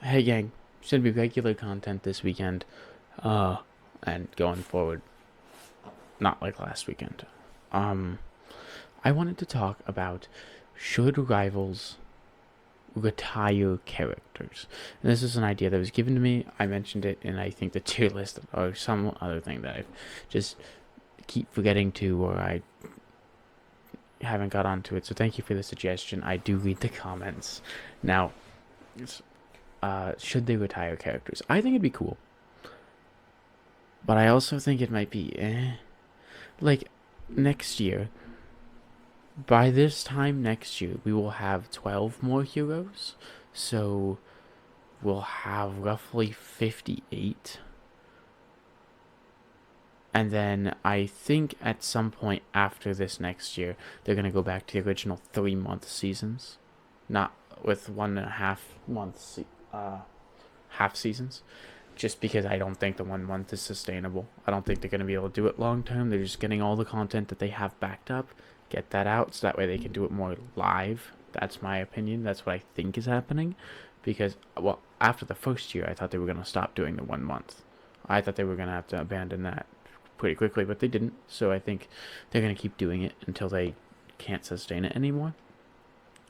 Hey gang, should be regular content this weekend, uh, and going forward, not like last weekend. Um, I wanted to talk about should rivals retire characters. And this is an idea that was given to me. I mentioned it in I think the tier list or some other thing that I just keep forgetting to or I haven't got onto it. So thank you for the suggestion. I do read the comments. Now, should they retire characters? I think it'd be cool. But I also think it might be like next year. By this time next year, we will have 12 more heroes. So we'll have roughly 58. And then I think at some point after this next year, they're going to go back to the original 3-month seasons. Not with 1.5 month half seasons. Just because I don't think the 1 month is sustainable. I don't think they're going to be able to do it long term. They're just getting all the content that they have backed up, get that out, so that way they can do it more live. That's my opinion. That's what I think is happening. Because, well, after the first year, I thought they were going to stop doing the 1 month. I thought they were going to have to abandon that pretty quickly, but they didn't. So I think they're going to keep doing it until they can't sustain it anymore,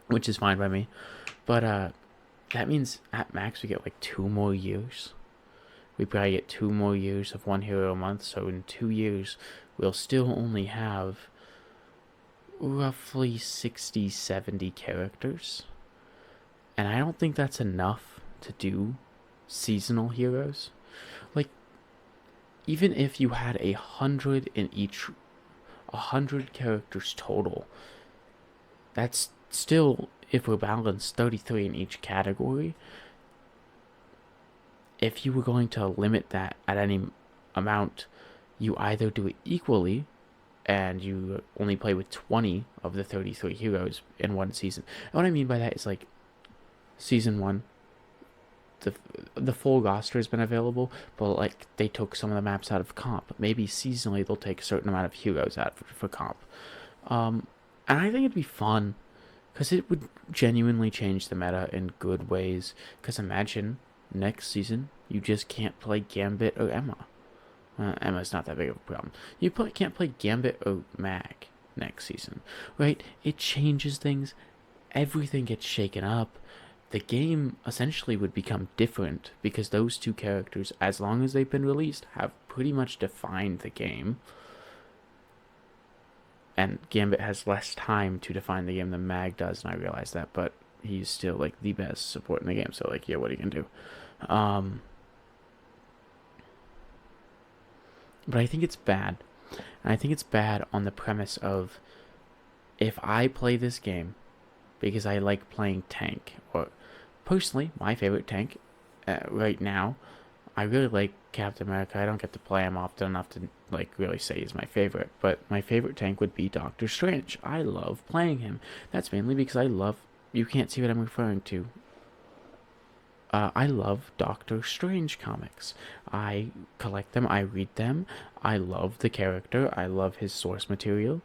which is fine by me. But that means at max we get like 2 more years. We probably get 2 more years of one hero a month, so in 2 years, we'll still only have roughly 60, 70 characters. And I don't think that's enough to do seasonal heroes. Like, even if you had 100 in each, 100 characters total, that's still, if we're balanced, 33 in each category. If you were going to limit that at any amount, you either do it equally and you only play with 20 of the 33 heroes in one season. And what I mean by that is like season 1, the full roster has been available, but like they took some of the maps out of comp. Maybe seasonally they'll take a certain amount of heroes out for comp. And I think it'd be fun because it would genuinely change the meta in good ways. Because imagine next season you just can't play Gambit or Emma. Emma's not that big of a problem. You can't play Gambit or Mag next season, right? It changes things. Everything gets shaken up. The game essentially would become different because those two characters, as long as they've been released, have pretty much defined the game. And Gambit has less time to define the game than Mag does, and I realize that, but he's still like the best support in the game. So like, yeah, what are you gonna do? But I think it's bad, and I think it's bad on the premise of if I play this game because I like playing tank, or personally, my favorite tank right now, I really like Captain America. I don't get to play him often enough to like really say he's my favorite, but my favorite tank would be Doctor Strange. I love playing him. That's mainly because I love. You can't see what I'm referring to. I love Doctor Strange comics. I collect them. I read them. I love the character. I love his source material.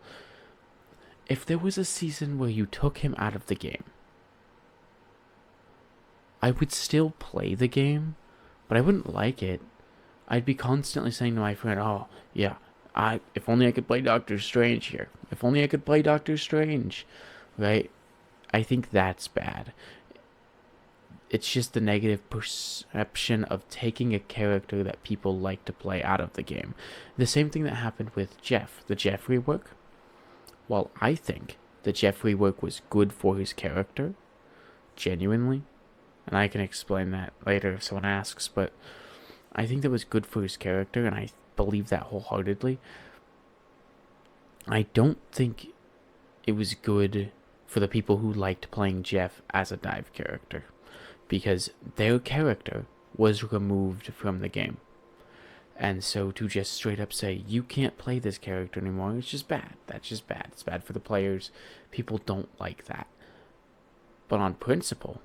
If there was a season where you took him out of the game, I would still play the game, but I wouldn't like it. I'd be constantly saying to my friend, "Oh, yeah, if only I could play Doctor Strange here. If only I could play Doctor Strange." Right? I think that's bad. It's just the negative perception of taking a character that people like to play out of the game. The same thing that happened with Jeff, the Jeff rework. While I think the Jeff rework was good for his character, genuinely, and I can explain that later if someone asks, but I think that was good for his character, and I believe that wholeheartedly. I don't think it was good for the people who liked playing Jeff as a dive character, because their character was removed from the game. And so to just straight up say, you can't play this character anymore, it's just bad. That's just bad. It's bad for the players. People don't like that. But on principle,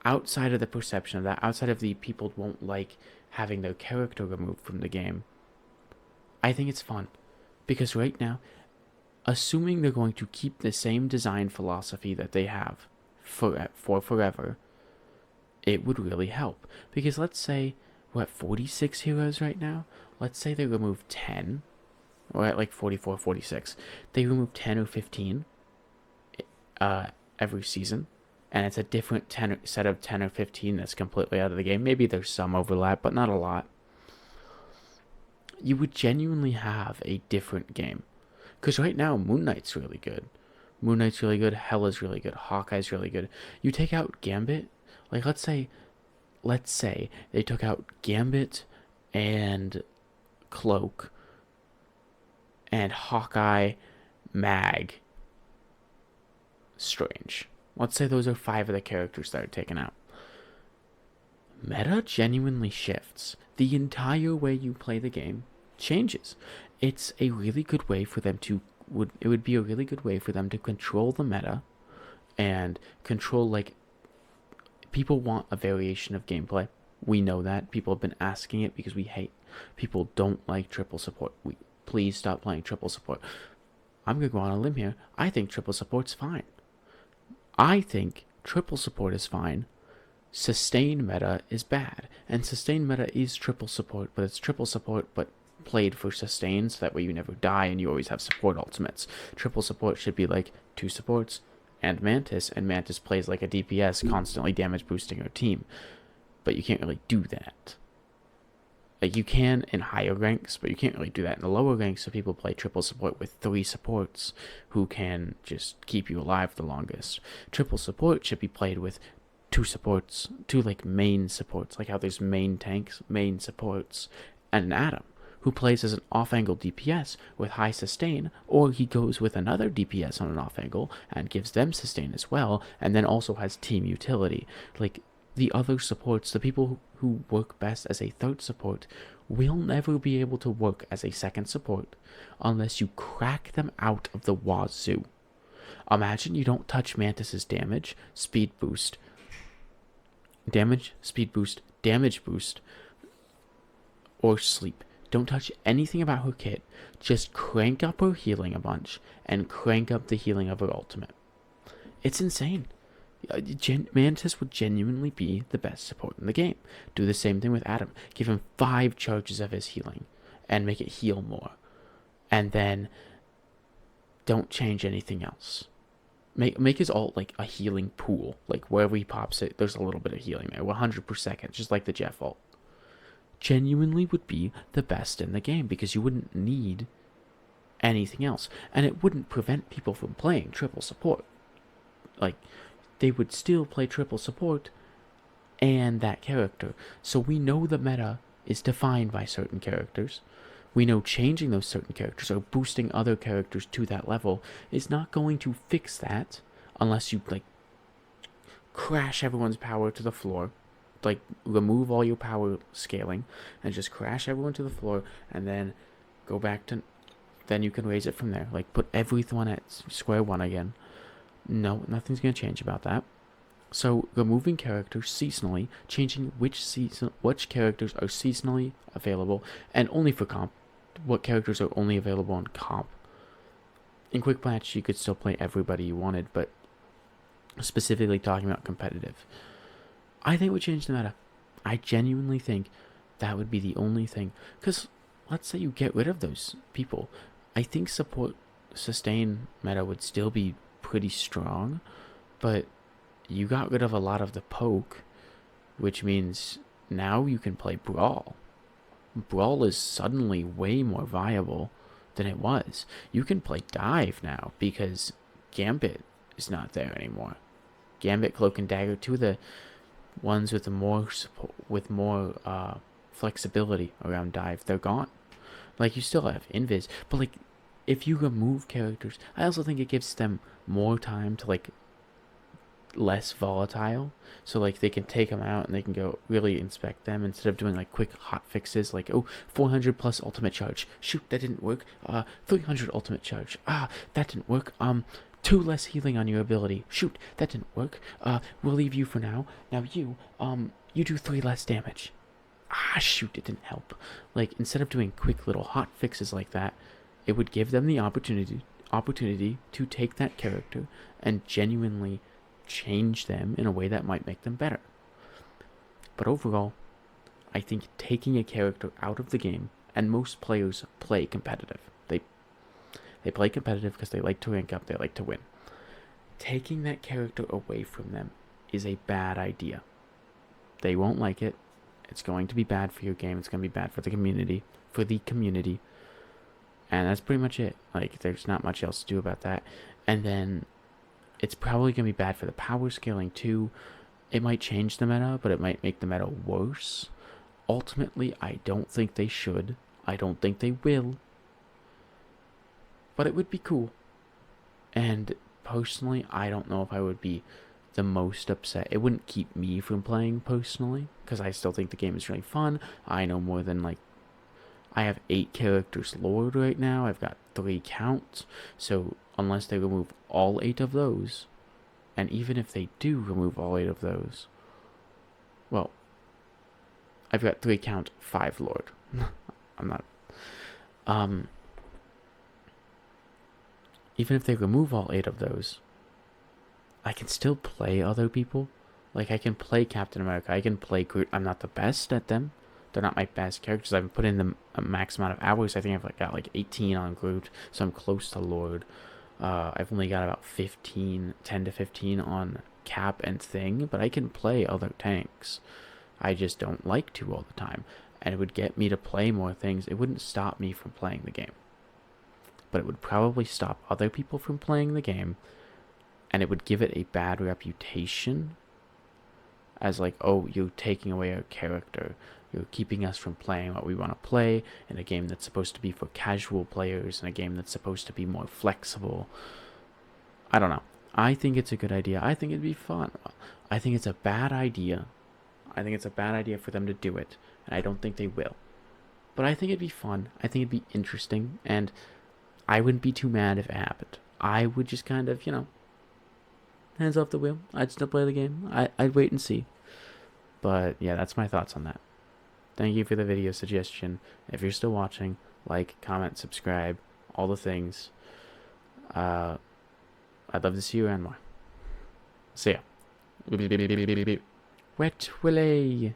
outside of the perception of that, outside of the people won't like having their character removed from the game, I think it's fun. Because right now, assuming they're going to keep the same design philosophy that they have for forever, it would really help. Because let's say we're at 46 heroes right now. Let's say they remove 10. Or at like 44, 46. They remove 10 or 15 every season. And it's a different set of 10 or 15 that's completely out of the game. Maybe there's some overlap, but not a lot. You would genuinely have a different game. Because right now, Moon Knight's really good. Moon Knight's really good. Hela's really good. Hawkeye's really good. You take out Gambit. Like, let's say they took out Gambit and Cloak and Hawkeye, Mag, Strange. Let's say those are 5 of the characters that are taken out. Meta genuinely shifts. The entire way you play the game changes. It's a really good way for them to it would be a really good way for them to control the meta and control, like, people want a variation of gameplay. We know that. People have been asking it because people don't like triple support. Please stop playing triple support. I'm going to go on a limb here. I think triple support's fine. I think triple support is fine. Sustain meta is bad. And sustain meta is triple support, but it's triple support but played for sustain, so that way you never die and you always have support ultimates. Triple support should be like 2 supports and Mantis plays like a DPS, constantly damage boosting her team. But you can't really do that. Like, you can in higher ranks, but you can't really do that in the lower ranks, so people play triple support with 3 supports who can just keep you alive the longest. Triple support should be played with 2 supports, 2 like main supports, like how there's main tanks, main supports, and an Atom, who plays as an off-angle DPS with high sustain, or he goes with another DPS on an off-angle and gives them sustain as well, and then also has team utility. Like, the other supports, the people who work best as a third support, will never be able to work as a second support unless you crack them out of the wazoo. Imagine you don't touch Mantis's damage, speed boost, damage boost, or sleep. Don't touch anything about her kit. Just crank up her healing a bunch and crank up the healing of her ultimate. It's insane. Mantis would genuinely be the best support in the game. Do the same thing with Atom. Give him 5 charges of his healing and make it heal more. And then don't change anything else. Make his ult like a healing pool. Like, wherever he pops it, there's a little bit of healing there. 100 per second, just like the Jeff ult. Genuinely would be the best in the game because you wouldn't need anything else. And it wouldn't prevent people from playing triple support. Like, they would still play triple support and that character. So we know the meta is defined by certain characters. We know changing those certain characters or boosting other characters to that level is not going to fix that unless you, like, crash everyone's power to the floor. Like, remove all your power scaling and just crash everyone to the floor and then go back to... Then you can raise it from there. Like, put everyone at square one again. No, nothing's going to change about that. So, removing characters seasonally, changing which characters are seasonally available, and only for comp. What characters are only available on comp. In Quick Match, you could still play everybody you wanted, but specifically talking about competitive, I think it would change the meta. I genuinely think that would be the only thing. Because, let's say you get rid of those people. I think support sustain meta would still be pretty strong, but you got rid of a lot of the poke, which means now you can play Brawl. Brawl is suddenly way more viable than it was. You can play Dive now because Gambit is not there anymore. Gambit, Cloak, and Dagger, 2 of the ones with more flexibility around Dive, they're gone. Like, you still have Invis, but, like, if you remove characters, I also think it gives them more time to, like, less volatile, so, like, they can take them out and they can go really inspect them instead of doing, like, quick hot fixes, like, oh, 400 plus ultimate charge, shoot, that didn't work, 300 ultimate charge, that didn't work, 2 less healing on your ability, shoot, that didn't work, we'll leave you for now you do 3 less damage, shoot, it didn't help. Like, instead of doing quick little hot fixes like that, it would give them the opportunity to take that character and genuinely change them in a way that might make them better. But overall, I think taking a character out of the game, and most players play competitive. They play competitive because they like to rank up, they like to win. Taking that character away from them is a bad idea. They won't like it. It's going to be bad for your game. It's going to be bad for the community. And that's pretty much it. Like, there's not much else to do about that. And then it's probably going to be bad for the power scaling too. It might change the meta, but it might make the meta worse. Ultimately, I don't think they should. I don't think they will. But it would be cool. And personally, I don't know if I would be the most upset. It wouldn't keep me from playing personally, because I still think the game is really fun. I know more than like, I have 8 characters lowered right now. I've got 3 counts. So unless they remove all 8 of those, and even if they do remove all 8 of those, well, I've got 3 count, 5 lowered. I'm not. Even if they remove all 8 of those, I can still play other people. Like, I can play Captain America. I can play Groot. I'm not the best at them. They're not my best characters. I've put in a max amount of hours. I think I've got like 18 on Groot, so I'm close to Lord. I've only got about 10 to 15 on Cap and Thing, but I can play other tanks. I just don't like to all the time. And it would get me to play more things. It wouldn't stop me from playing the game. But it would probably stop other people from playing the game. And it would give it a bad reputation. As like, oh, you're taking away our character. You're keeping us from playing what we want to play in a game that's supposed to be for casual players, in a game that's supposed to be more flexible. I don't know. I think it's a good idea. I think it'd be fun. I think it's a bad idea. I think it's a bad idea for them to do it, and I don't think they will. But I think it'd be fun. I think it'd be interesting, and I wouldn't be too mad if it happened. I would just kind of, hands off the wheel. I'd still play the game. I'd wait and see. But yeah, that's my thoughts on that. Thank you for the video suggestion. If you're still watching, like, comment, subscribe, all the things. I'd love to see you around more. See ya. Wet Willy.